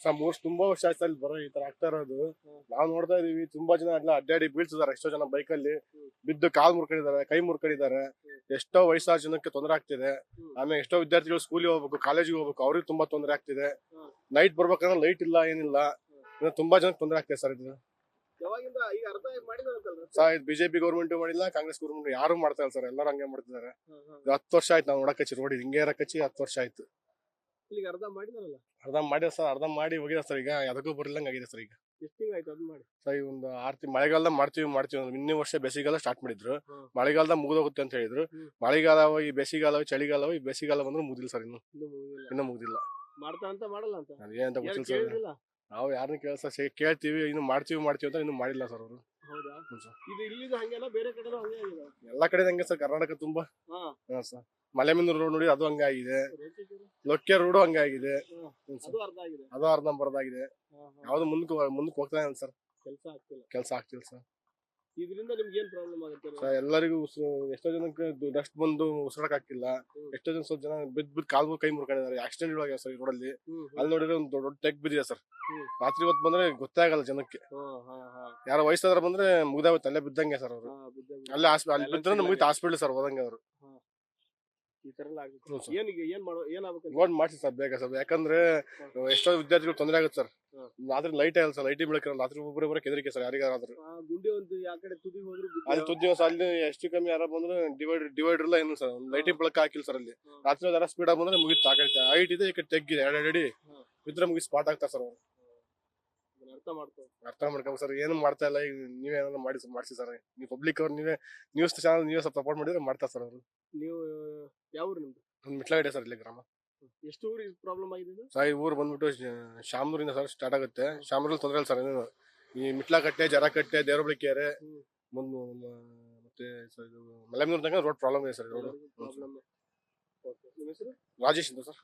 Sir ತುಂಬಾ ವರ್ಷ ಆಯ್ತು ಅಲ್ಲಿ ಬರೋ ಈ ತರ ಆಗ್ತಾ ಇರೋದು. ನಾವು ನೋಡ್ತಾ ಇದೀವಿ, ತುಂಬಾ ಜನ ಎಲ್ಲ ಅಡ್ಡಾಡಿ ಬೀಳ್ತಿದಾರೆ. ಎಷ್ಟೋ ಜನ ಬೈಕಲ್ಲಿ ಬಿದ್ದು ಕಾಲ್ ಮುರ್ಕೊಂಡಿದ್ದಾರೆ, ಕೈ ಮುರ್ಕೊಂಡಿದ್ದಾರೆ. ಎಷ್ಟೋ ವಯಸ್ಸಾದ ಜನಕ್ಕೆ ತೊಂದರೆ ಆಗ್ತಿದೆ. ಆಮೇಲೆ ಎಷ್ಟೋ ವಿದ್ಯಾರ್ಥಿಗಳು ಸ್ಕೂಲಿಗೆ ಹೋಗ್ಬೇಕು, ಕಾಲೇಜಿಗೆ ಹೋಗ್ಬೇಕು, ಅವ್ರಿಗೆ ತುಂಬಾ ತೊಂದರೆ ಆಗ್ತಿದೆ. ನೈಟ್ ಬರ್ಬೇಕಂದ್ರೆ ಲೈಟ್ ಇಲ್ಲ, ಏನಿಲ್ಲ. ತುಂಬಾ ಜನಕ್ಕೆ ತೊಂದರೆ ಆಗ್ತಿದೆ ಸರ್ ಇದು. ಸರ್ ಇದು ಬಿಜೆಪಿ ಗೌರ್ಮೆಂಟ್ ಮಾಡಿಲ್ಲ, ಕಾಂಗ್ರೆಸ್ ಗೌರ್ಮೆಂಟ್ ಯಾರು ಮಾಡ್ತಾ ಇಲ್ಲ ಸರ್. ಎಲ್ಲರೂ ಹಂಗೆ ಮಾಡ್ತಿದ್ದಾರೆ. 10 ವರ್ಷ ಆಯ್ತು ನಾವು ನೋಡಕ್ ರೋಡ್ ಹಿಂಗೆ ಇರಕಚ್ಚಿ 10 ವರ್ಷ ಆಯ್ತು. ಅರ್ಧ ಮಾಡಿದ ಸರ್, ಅರ್ಧ ಮಾಡಿ ಹೋಗಿದೆ ಸರ್. ಈಗ ಅದಕ್ಕೂ ಬರಲಂಗ ಆಗಿದೆ ಸರ್. ಈಗ ಸರ್ ಈಗ ಒಂದು 6 ತಿಂಗಳು ಮಳೆಗಾಲದಾಗ ಮಾಡ್ತೀವಿ ಇನ್ನೇ ವರ್ಷ ಬೇಸಿಗೆಗಾಲ ಸ್ಟಾರ್ಟ್ ಮಾಡಿದ್ರು. ಮಳೆಗಾಲದಾಗ ಮುಗಿದೋಗುತ್ತೆ ಅಂತ ಹೇಳಿದ್ರು. ಮಳೆಗಾಲ ಈ ಬೇಸಿಗೆಗಾಲ, ಚಳಿಗಾಲ ಈ ಬೇಸಿಗೆಗಾಲ ಬಂದ್ರೆ ಮುಗಿದಿಲ್ಲ ಸರ್. ಇನ್ನೂ ಮುಗಿದಿಲ್ಲ. ಏನಂತ ಗೊತ್ತಿಲ್ಲ ಸರ್. ನಾವು ಯಾರನ್ನ ಕೇಳಿಸ ಕೇಳ್ತೀವಿ, ಇನ್ನು ಮಾಡ್ತೀವಿ ಅಂತ ಇನ್ನು ಮಾಡಿಲ್ಲ ಸರ್ ಅವರು. ಎಲ್ಲಾ ಕಡೆ ಹಂಗೆ ಸರ್, ಕರ್ನಾಟಕ ತುಂಬಾ. ಸರ್ ಮಲೆಮಂದೂರು ರೋಡ್ ನೋಡಿ, ಅದು ಹಂಗೆ ಆಗಿದೆ. ಲೊಕ್ಕೆ ರೋಡು ಹಂಗೆ ಆಗಿದೆ. ಅದು ಅರ್ಧಂಬರ್ಧಾಗಿದೆ. ಯಾವ್ದು ಮುಂದಕ್ಕೆ ಹೋಗ್ತಾ ಇಲ್ಲ ಸರ್. ಕೆಲಸ ಆಗ್ತಿಲ್ಲ ಸರ್. ಇದರಿಂದ ನಿಮ್ಗೆ ಏನ್ ಪ್ರಾಬ್ಲಮ್ ಆಗುತ್ತೆ ಸರ್? ಎಲ್ಲರಿಗೂ ಎಷ್ಟೋ ಜನಕ್ಕೆ ಡಸ್ಟ್ ಬಂದು ಉಸಿರಾಡಕ್ ಆಗ್ತಿಲ್ಲ. ಎಷ್ಟೋ ಜನ ಸ್ವಲ್ಪ ಜನ ಬಿದ್ದು ಕಾಲು ಕೈ ಮುರ್ಕೊಂಡಿದ್ದಾರೆ. ಆಕ್ಸಿಡೆಂಟ್ ಆಗಿದೆ ಸರ್ ಈ ರೋಡಲ್ಲಿ. ಅಲ್ಲಿ ನೋಡಿದ್ರೆ ಒಂದು ದೊಡ್ಡ ಟೆಕ್ ಬಿದ್ದಿದೆ ಸರ್. ರಾತ್ರಿ ಹೊತ್ತು ಬಂದ್ರೆ ಗೊತ್ತೇ ಆಗಲ್ಲ ಜನಕ್ಕೆ. ಯಾರೋ ವಯಸ್ಸಾದ್ರ ಬಂದ್ರೆ ಮುಗ್ದಾವತ್ತು ಅಲ್ಲೇ ಬಿದ್ದಂಗೆ ಸರ್ ಅವರು. ಅಲ್ಲೇ ಅಲ್ಲಿ ಬಿದ್ದರೆ ಮುಗಿತು ಹಾಸ್ಪಿಟಲ್ ಸರ್, ಹೋದಂಗೆ ಅವರು. ರೋಡ್ ಮಾಡಿಸಿ ಸರ್ ಬೇಗ ಸರ್. ಯಾಕಂದ್ರೆ ಎಷ್ಟೋ ವಿದ್ಯಾರ್ಥಿಗಳು ತೊಂದರೆ ಆಗುತ್ತೆ ಸರ್. ರಾತ್ರಿ ಲೈಟ್ ಆಗಲ್ಲ ಸರ್. ಲೈಟ್ ಬೆಳಕಿರಲ್ಲ. ರಾತ್ರಿ ಒಬ್ಬರೇ ಬರಕ್ಕೆ ಹೆದರಿಕೆ ಸರ್ ಯಾರಿಗಾದ್ರೂ. ಅಲ್ಲಿ ತುದಿ ಅಲ್ಲಿ ಎಷ್ಟು ಕಮ್ಮಿ ಯಾರ ಬಂದ್ರೆ ಡಿವೈಡರ್ ಇಲ್ಲ ಏನು ಸರ್. ಲೈಟಿಂಗ್ ಬೆಳಕು ಹಾಕಿಲ್ಲ ಸರ್ ಅಲ್ಲಿ. ರಾತ್ರಿ ಯಾರ ಸ್ಪೀಡ್ ಬಂದ್ರೆ ಮುಗಿತು. ಆ ಕಡೆ ಹೈಟ್ ಇದೆ, ಈ ಕಡೆ ತೆಗ್ಗಿದೆ. 2 ಅಡಿ ಬಿದ್ರೆ ಮುಗಿ ಸ್ಪಾಟ್ ಆಗ್ತಾರೆ ಸರ್ ಅವರು. ಅರ್ಥ ಮಾಡ್ಕೊ ಸರ್. ಏನು ಮಾಡ್ತಾ ಇಲ್ಲ. ಈಗ ನೀವೇನಾದ್ರು ಮಾಡಿಸಿ ಸರ್. ನೀವು ಪಬ್ಲಿಕ್ ಅವ್ರು ನೀವೇ ನ್ಯೂಸ್ ಚಾನಲ್ ನೀವೇ ಸ್ವಲ್ಪ ಸಪೋರ್ಟ್ ಮಾಡಿದ್ರೆ ಮಾಡ್ತಾರೆ ಸರ್ ಅವರು. ನೀವು ಯಾವ ಊರು ನಿಮ್ದು? ಮಿಟ್ಲಾಗಡೆ ಸರ್, ಇಲ್ಲಿ ಗ್ರಾಮ. ಎಷ್ಟು ಊರು ಪ್ರಾಬ್ಲಮ್ ಆಗಿದೆ ಸರ್? ಈ ಊರು ಬಂದ್ಬಿಟ್ಟು ಶಾಮೂರಿಂದ ಸರ್ ಸ್ಟಾರ್ಟ್ ಆಗುತ್ತೆ. ಶಾಮೂರಲ್ಲಿ ತೊಂದರೆ ಇಲ್ಲ ಸರ್. ಏನೇನು ಈ ಮಿಟ್ಲಾಕಟ್ಟೆ, ಜರಕಟ್ಟೆ, ದೇವರಬಳಿಕೆರೆ ಮತ್ತೆ ಸರ್ ಇದು ಮಲೆಮಂದೂರು ತನಕ ರೋಡ್ ಪ್ರಾಬ್ಲಮ್ ಇದೆ ಸರ್. ರೋಡ್ ನಿಮ್ಮ ಹೆಸರು? ರಾಜೇಶ್ ಅಂತ ಸರ್.